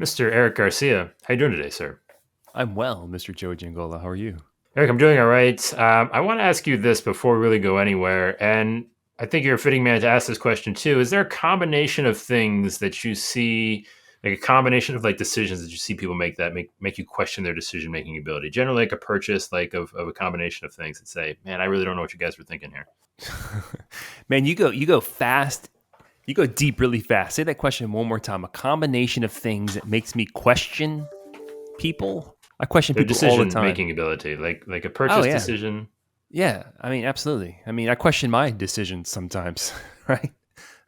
Mr. Erik Garcia, how you doing today, sir? I'm well, Mr. Joe Giangola. How are you? Eric, I'm doing all right. I want to ask you this before we really go anywhere, and I think you're a fitting man to ask this question too. Is there a combination of things that you see, like a combination of like decisions that you see people make that make you question their decision making ability? Generally, like a purchase, like of a combination of things that say, "Man, I really don't know what you guys were thinking here." Man, you go fast. You go deep really fast. Say that question one more time. A combination of things that makes me question people. I question Their people all the decision time. making ability, like a Oh purchase yeah. decision. Yeah. I mean, absolutely. I mean, I question my decisions sometimes, right?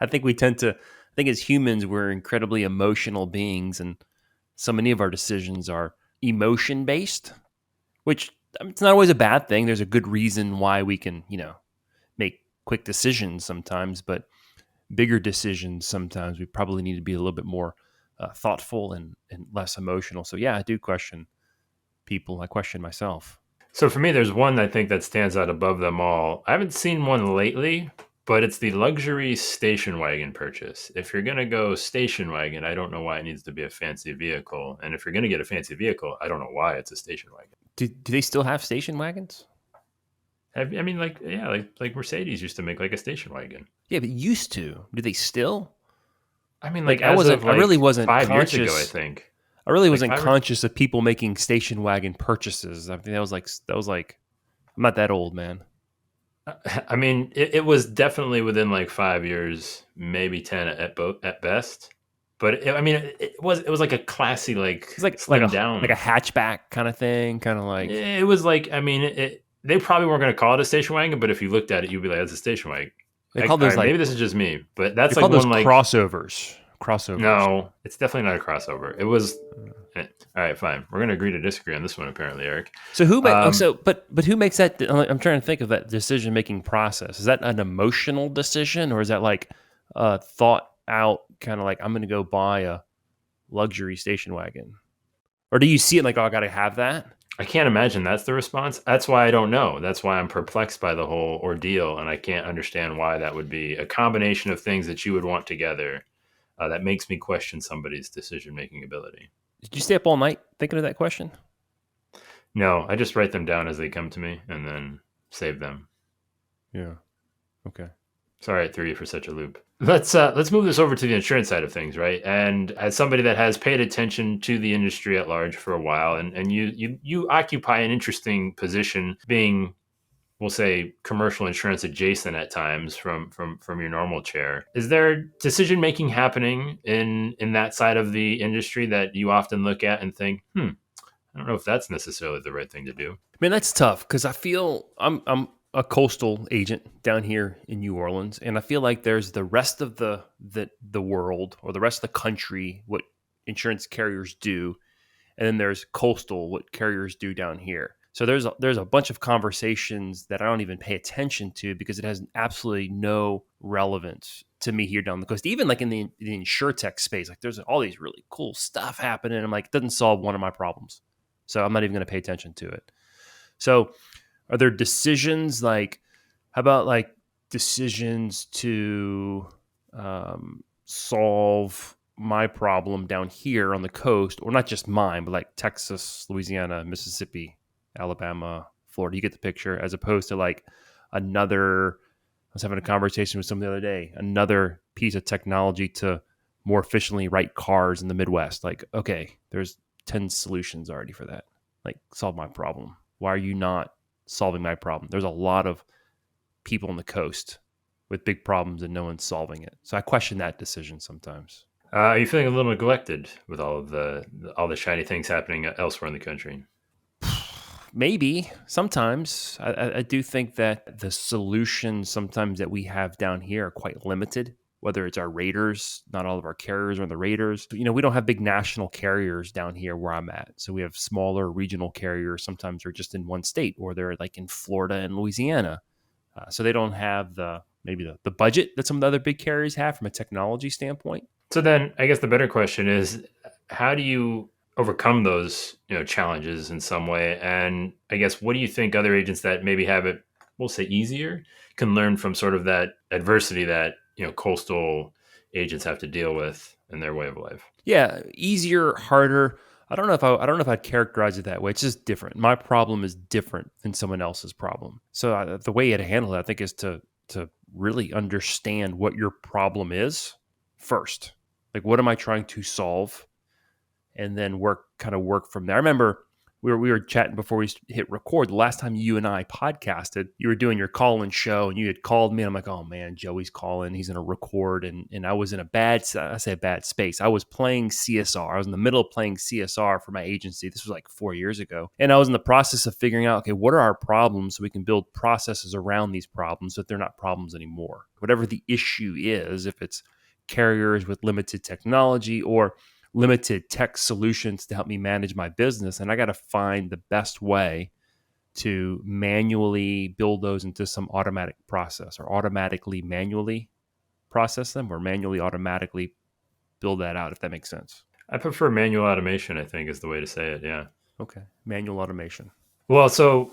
I think as humans, we're incredibly emotional beings, and so many of our decisions are emotion based, which it's not always a bad thing. There's a good reason why we can, make quick decisions sometimes, but bigger decisions sometimes we probably need to be a little bit more thoughtful and less emotional. So yeah, I do question people. I question myself. So for me, there's one I think that stands out above them all. I haven't seen one lately, but it's the luxury station wagon purchase. If you're going to go station wagon, I don't know why it needs to be a fancy vehicle. And if you're going to get a fancy vehicle, I don't know why it's a station wagon. Do they still have station wagons? I mean, like, yeah, like Mercedes used to make like a station wagon. Yeah, but used to. Do they still? I mean, like Like as of I really like wasn't 5 years ago, I conscious. think. I really Like wasn't five or conscious of people making station wagon purchases. I think that was like I'm not that old, man. I mean, it was definitely within like 5 years, maybe 10 at best. But I mean, it was like a classy, like It's like slim a down. hatchback kind of thing, kind of like It was like, I mean, they probably weren't going to call it a station wagon, but if you looked at it, you'd be like, "That's a station wagon." they call All those right, maybe like this is just me, but they that's like call those one like crossovers. Crossovers. no, it's definitely not a crossover. It was all right. Fine, we're going to agree to disagree on this one, apparently, Eric. So who make Um, but who makes that? I'm trying to think of that decision making process. Is that an emotional decision, or is that like thought out kind of like I'm going to go buy a luxury station wagon, or do you see it like, oh, I got to have that? I can't imagine that's the response. That's why I don't know. That's why I'm perplexed by the whole ordeal, and I can't understand why that would be a combination of things that you would want together that makes me question somebody's decision making ability. Did you stay up all night thinking of that question? No, I just write them down as they come to me and then save them. Yeah. Okay. Sorry I threw you for such a loop. Let's move this over to the insurance side of things, right? And as somebody that has paid attention to the industry at large for a while, and you occupy an interesting position, being we'll say commercial insurance adjacent at times from your normal chair. Is there decision making happening in that side of the industry that you often look at and think, I don't know if that's necessarily the right thing to do? Man, that's tough because I feel I'm a coastal agent down here in New Orleans, and I feel like there's the rest of the world or the rest of the country what insurance carriers do, and then there's coastal what carriers do down here. So there's a bunch of conversations that I don't even pay attention to because it has absolutely no relevance to me here down the coast. Even like in the insurtech space, like there's all these really cool stuff happening. I'm like, it doesn't solve one of my problems, so I'm not even going to pay attention to it. So are there decisions like how about like decisions to solve my problem down here on the coast, or not just mine, but like Texas, Louisiana, Mississippi, Alabama, Florida? You get the picture, as opposed to like another. I was having a conversation with someone the other day, another piece of technology to more efficiently write cars in the Midwest. Like, okay, there's 10 solutions already for that. Like, solve my problem. Why are you not solving my problem? There's a lot of people on the coast with big problems and no one's solving it. So I question that decision sometimes. Are you feeling a little neglected with all the shiny things happening elsewhere in the country? Maybe sometimes I do think that the solutions sometimes that we have down here are quite limited. Whether it's our raiders, not all of our carriers are on the raiders. We don't have big national carriers down here where I'm at. So we have smaller regional carriers. Sometimes they're just in one state, or they're like in Florida and Louisiana. So they don't have the budget that some of the other big carriers have from a technology standpoint. So then, I guess the better question is, how do you overcome those challenges in some way? And I guess what do you think other agents that maybe have it, we'll say, easier, can learn from sort of that adversity that coastal agents have to deal with? and their way of life. Yeah, easier, harder. I don't know if I'd characterize it that way. It's just different. My problem is different than someone else's problem. So the way you to handle it, I think, is to really understand what your problem is first. Like, what am I trying to solve, and then work from there. I remember we were chatting before we hit record. The last time you and I podcasted, you were doing your call-in show, and you had called me. And I'm like, oh man, Joey's calling. He's going to record, and I was in a bad space. I was playing CSR. I was in the middle of playing CSR for my agency. This was like 4 years ago, and I was in the process of figuring out, okay, what are our problems, so we can build processes around these problems so that they're not problems anymore. Whatever the issue is, if it's carriers with limited technology or limited tech solutions to help me manage my business, and I got to find the best way to manually build those into some automatic process, or automatically manually process them, or manually automatically build that out, if that makes sense. I prefer manual automation, I think is the way to say it. Yeah. Okay. Manual automation. Well, so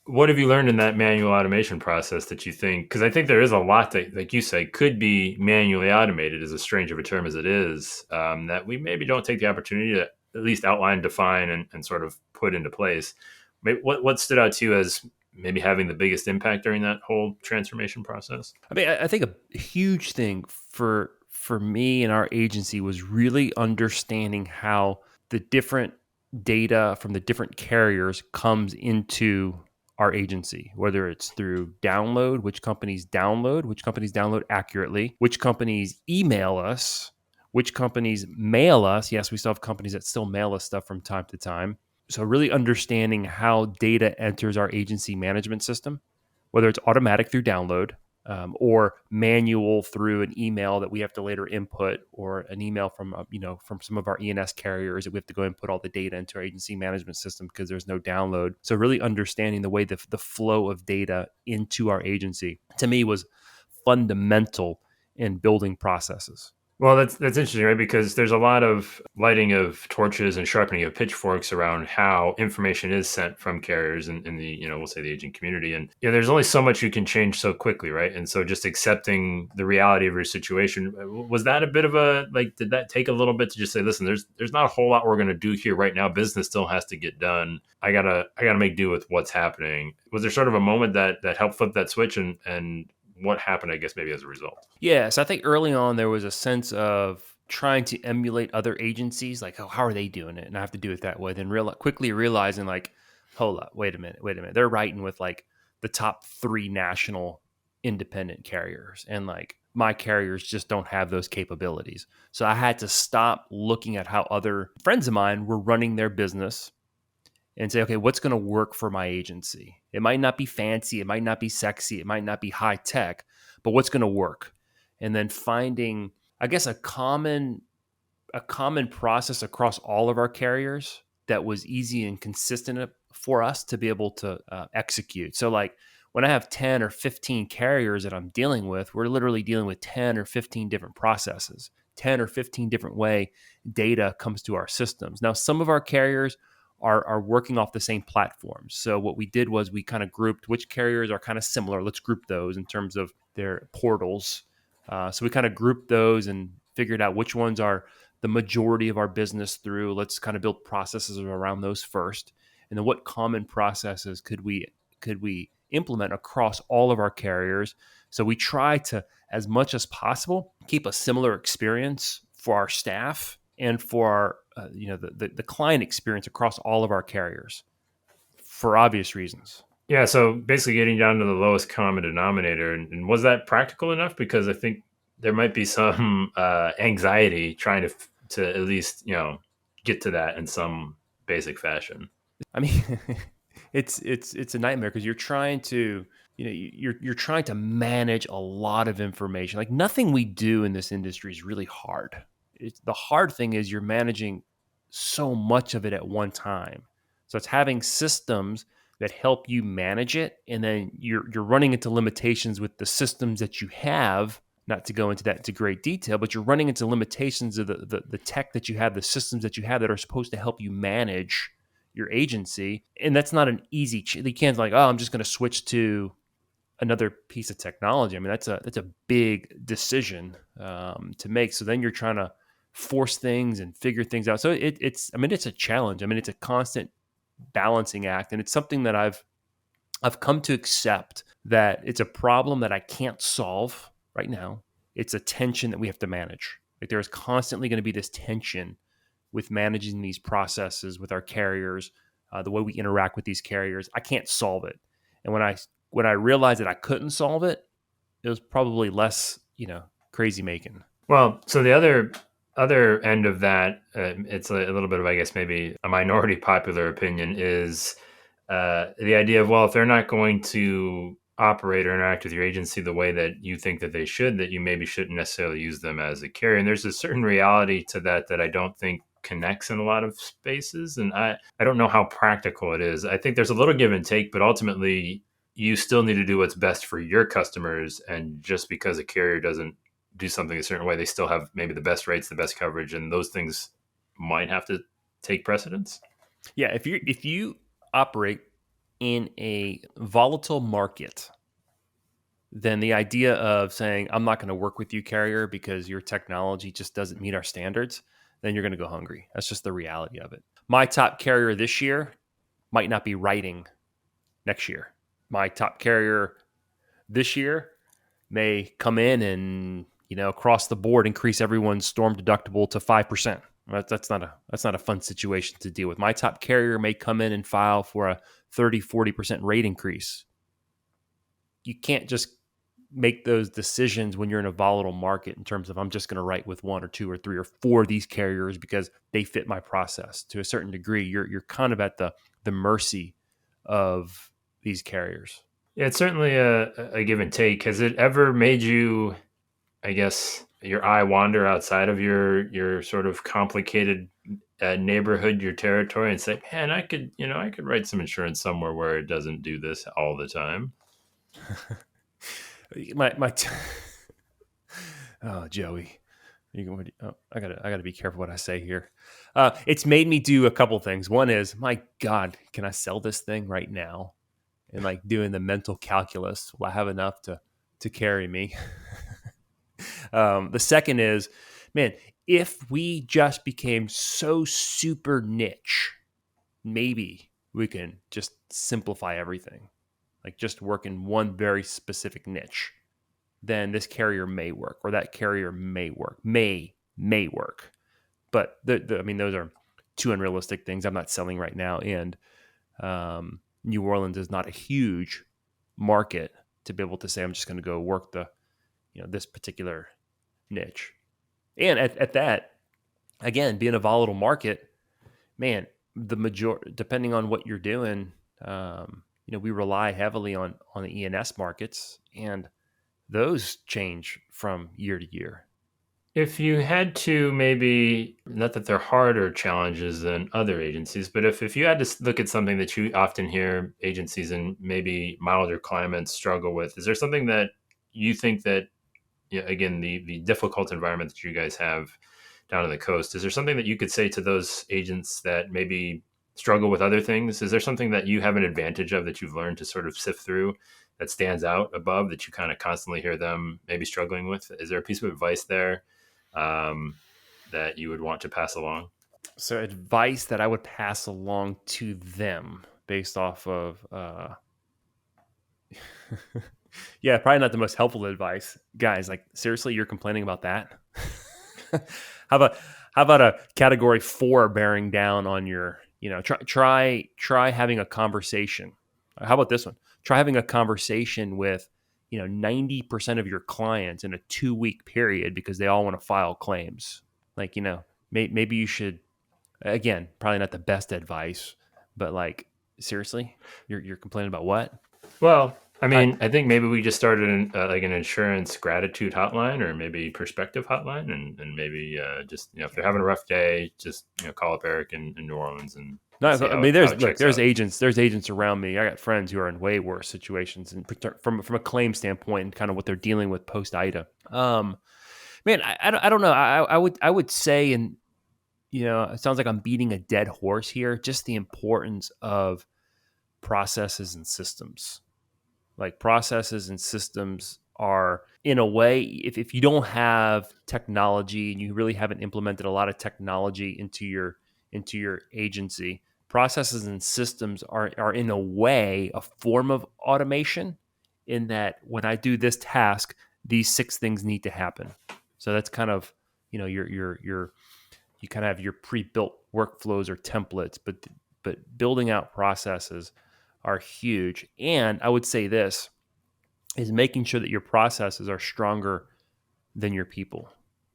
what have you learned in that manual automation process that you think, because I think there is a lot that, like you say, could be manually automated, as a strange of a term as it is, that we maybe don't take the opportunity to at least outline, define, and sort of put into place. What stood out to you as maybe having the biggest impact during that whole transformation process? I mean, I think a huge thing for me and our agency was really understanding how the different data from the different carriers comes into our agency, whether it's through download, which companies download accurately, which companies email us, which companies mail us. Yes, we still have companies that still mail us stuff from time to time. So really understanding how data enters our agency management system, whether it's automatic through download, or manual through an email that we have to later input, or an email from from some of our E&S carriers that we have to go and put all the data into our agency management system because there's no download. So really understanding the way the flow of data into our agency, to me, was fundamental in building processes. Well, that's interesting, right? Because there's a lot of lighting of torches and sharpening of pitchforks around how information is sent from carriers in the, we'll say the agent community. And there's only so much you can change so quickly, right? And so just accepting the reality of your situation, was that a bit of a, like, did that take a little bit to just say, listen, there's not a whole lot we're going to do here right now. Business still has to get done. I gotta make do with what's happening. Was there sort of a moment that helped flip that switch, and what happened, I guess, maybe as a result? Yes, I think early on there was a sense of trying to emulate other agencies, like, oh, how are they doing it? And I have to do it that way. Then quickly realizing, like, hold up, wait a minute. They're writing with like the top 3 national independent carriers, and like my carriers just don't have those capabilities. So I had to stop looking at how other friends of mine were running their business and say, okay, what's going to work for my agency? It might not be fancy, it might not be sexy, it might not be high tech, but what's going to work? And then finding, I guess, a common process across all of our carriers that was easy and consistent for us to be able to execute. So like when I have 10 or 15 carriers that I'm dealing with, we're literally dealing with 10 or 15 different processes, 10 or 15 different way data comes to our systems. Now, some of our carriers are working off the same platforms. So what we did was we kind of grouped which carriers are kind of similar. Let's group those in terms of their portals. So we kind of grouped those and figured out which ones are the majority of our business through. Let's kind of build processes around those first. And then what common processes could we implement across all of our carriers? So we try to, as much as possible, keep a similar experience for our staff and for our, the client experience across all of our carriers, for obvious reasons. Yeah, so basically getting down to the lowest common denominator. And was that practical enough? Because I think there might be some anxiety trying to at least, get to that in some basic fashion. I mean, it's a nightmare because you're trying to, you're trying to manage a lot of information. Like, nothing we do in this industry is really hard. The hard thing is you're managing so much of it at one time. So it's having systems that help you manage it, and then you're running into limitations with the systems that you have. Not to go into that into great detail, but you're running into limitations of the tech that you have, the systems that you have that are supposed to help you manage your agency. And that's not an easy. You can't like, oh, I'm just going to switch to another piece of technology. I mean, that's a big decision to make. So then you're trying to force things and figure things out. So it's, I mean, it's a challenge. I mean, it's a constant balancing act, and it's something that I've come to accept that it's a problem that I can't solve right now. It's a tension that we have to manage. Like there is constantly going to be this tension with managing these processes with our carriers, the way we interact with these carriers. I can't solve it. And when I realized that I couldn't solve it, it was probably less, crazy making. Well, so the other end of that, it's a little bit of, I guess, maybe a minority popular opinion is the idea of, well, if they're not going to operate or interact with your agency the way that you think that they should, that you maybe shouldn't necessarily use them as a carrier. And there's a certain reality to that I don't think connects in a lot of spaces. And I don't know how practical it is. I think there's a little give and take, but ultimately you still need to do what's best for your customers. And just because a carrier doesn't do something a certain way, they still have maybe the best rates, the best coverage, and those things might have to take precedence. Yeah, if you operate in a volatile market, then the idea of saying I'm not going to work with you, carrier, because your technology just doesn't meet our standards, then you're going to go hungry. That's just the reality of it. My top carrier this year might not be writing next year. My top carrier this year may come in and across the board increase everyone's storm deductible to 5%. That's not a fun situation to deal with. My top carrier may come in and file for a 30-40% rate increase. You can't just make those decisions when you're in a volatile market in terms of I'm just going to write with one or two or three or four of these carriers because they fit my process. To a certain degree, you're kind of at the mercy of these carriers. Yeah, it's certainly a give and take. Has it ever made you, I guess, your eye wander outside of your sort of complicated neighborhood, your territory, and say, man, I could write some insurance somewhere where it doesn't do this all the time? Oh, Joey, I gotta be careful what I say here. It's made me do a couple things. One is, my God, can I sell this thing right now? And like doing the mental calculus, will I have enough to carry me? The second is, man, if we just became so super niche, maybe we can just simplify everything, like just work in one very specific niche. Then this carrier may work, or that carrier may work, may work. But I mean, those are two unrealistic things. I'm not selling right now, and New Orleans is not a huge market to be able to say I'm just going to go work this particular niche. And at that, again, being a volatile market, man, depending on what you're doing, we rely heavily on the E&S markets, and those change from year to year. If you had to, maybe, not that they're harder challenges than other agencies, but if you had to look at something that you often hear agencies in maybe milder climates struggle with, is there something that you think that, again, the difficult environment that you guys have down on the coast, is there something that you could say to those agents that maybe struggle with other things? Is there something that you have an advantage of that you've learned to sort of sift through that stands out above that you kind of constantly hear them maybe struggling with? Is there a piece of advice there that you would want to pass along? So advice that I would pass along to them based off of, yeah, probably not the most helpful advice, guys. Like, seriously, you're complaining about that? How about a category 4 bearing down on your, try having a conversation. How about this one? Try having a conversation with 90% of your clients in a 2-week period because they all want to file claims. Like, maybe you should, again, probably not the best advice, but like, seriously, you're complaining about what? Well, I mean, I think maybe we just started like an insurance gratitude hotline, or maybe perspective hotline, and maybe just if they're having a rough day, just call up Erik in New Orleans and No, see I mean, how it checks there's out. agents around me. I got friends who are in way worse situations, and from a claim standpoint, and kind of what they're dealing with post Ida. Man, I don't know. I would say, and it sounds like I'm beating a dead horse here. Just the importance of processes and systems. Like, processes and systems are in a way, if you don't have technology and you really haven't implemented a lot of technology into your agency, processes and systems are in a way a form of automation, in that when I do this task, these 6 things need to happen. So that's kind of, your you kind of have your pre-built workflows or templates, but building out processes are huge. And I would say this is making sure that your processes are stronger than your people.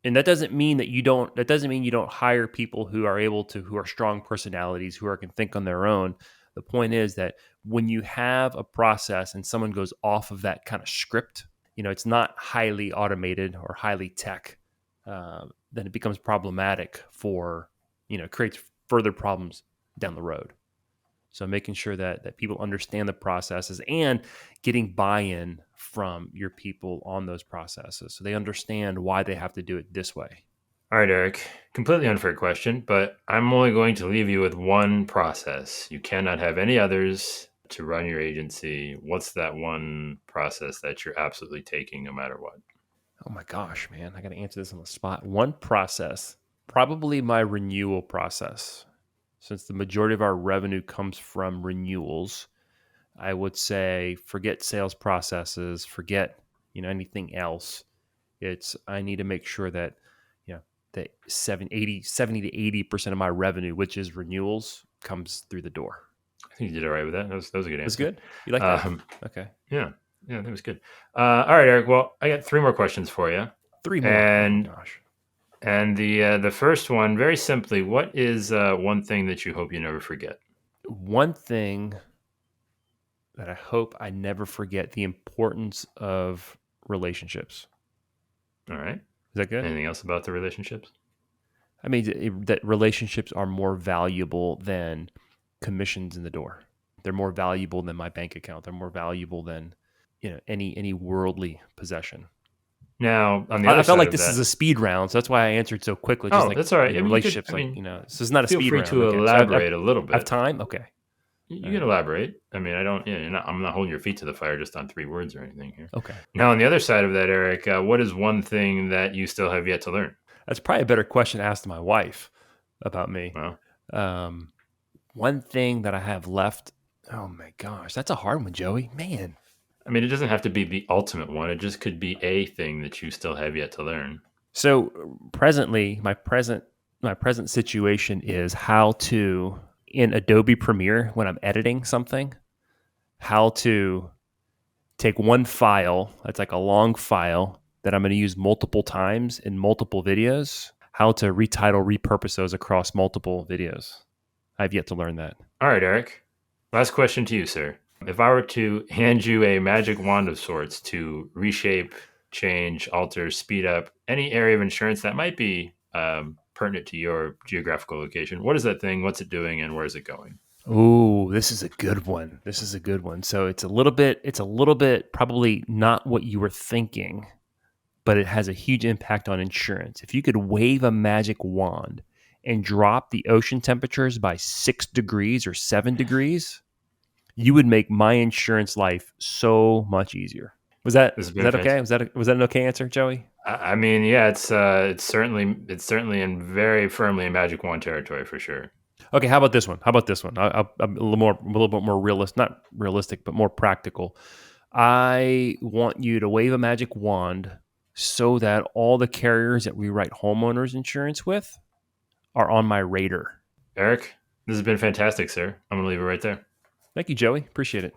And that doesn't mean you don't hire people who are strong personalities, can think on their own. The point is that when you have a process and someone goes off of that kind of script, it's not highly automated or highly tech, then it becomes problematic creates further problems down the road. So making sure that people understand the processes and getting buy-in from your people on those processes, so they understand why they have to do it this way. All right, Erik, completely unfair question, but I'm only going to leave you with one process. You cannot have any others to run your agency. What's that one process that you're absolutely taking no matter what? Oh my gosh, man, I got to answer this on the spot. One process, probably my renewal process. Since the majority of our revenue comes from renewals, I would say forget sales processes, forget anything else. I need to make sure that that 70 to 80% of my revenue, which is renewals, comes through the door. I think you did all right with that. That was a good answer. That's good. You like that? Okay. Yeah, that was good. All right, Erik. Well, I got 3 more questions for you. 3 more. And oh my gosh. And the first one, very simply, what is one thing that you hope you never forget? One thing that I hope I never forget: the importance of relationships. All right. Is that good? Anything else about the relationships? I mean, that relationships are more valuable than commissions in the door. They're more valuable than my bank account. They're more valuable than any worldly possession. Now, on the other I felt side like of this that, is a speed round, so that's why I answered so quickly. Oh, that's all right. I mean, relationships, this is not a feel speed free round. to Okay. elaborate So a little bit. I have time? Okay. You can elaborate. I mean, I'm not holding your feet to the fire just on 3 words or anything here. Okay. Now, on the other side of that, Erik, what is one thing that you still have yet to learn? That's probably a better question to ask my wife about me. Well, one thing that I have left. Oh my gosh, that's a hard one, Joey. Man. I mean, it doesn't have to be the ultimate one. It just could be a thing that you still have yet to learn. So presently, my present situation is how to, in Adobe Premiere, when I'm editing something, how to take one file that's like a long file that I'm going to use multiple times in multiple videos, how to repurpose those across multiple videos. I've yet to learn that. All right, Erik. Last question to you, sir. If I were to hand you a magic wand of sorts to reshape, change, alter, speed up any area of insurance that might be pertinent to your geographical location, what is that thing? What's it doing, and where is it going? Oh, this is a good one. So it's a little bit probably not what you were thinking, but it has a huge impact on insurance. If you could wave a magic wand and drop the ocean temperatures by 6 degrees or 7 degrees, you would make my insurance life so much easier. Was that okay? Was that an okay answer, Joey? I mean, yeah, it's certainly in very firmly in magic wand territory for sure. Okay, how about this one? I'm a little bit more realistic, not realistic, but more practical. I want you to wave a magic wand so that all the carriers that we write homeowners insurance with are on my radar. Erik, this has been fantastic, sir. I'm going to leave it right there. Thank you, Joey. Appreciate it.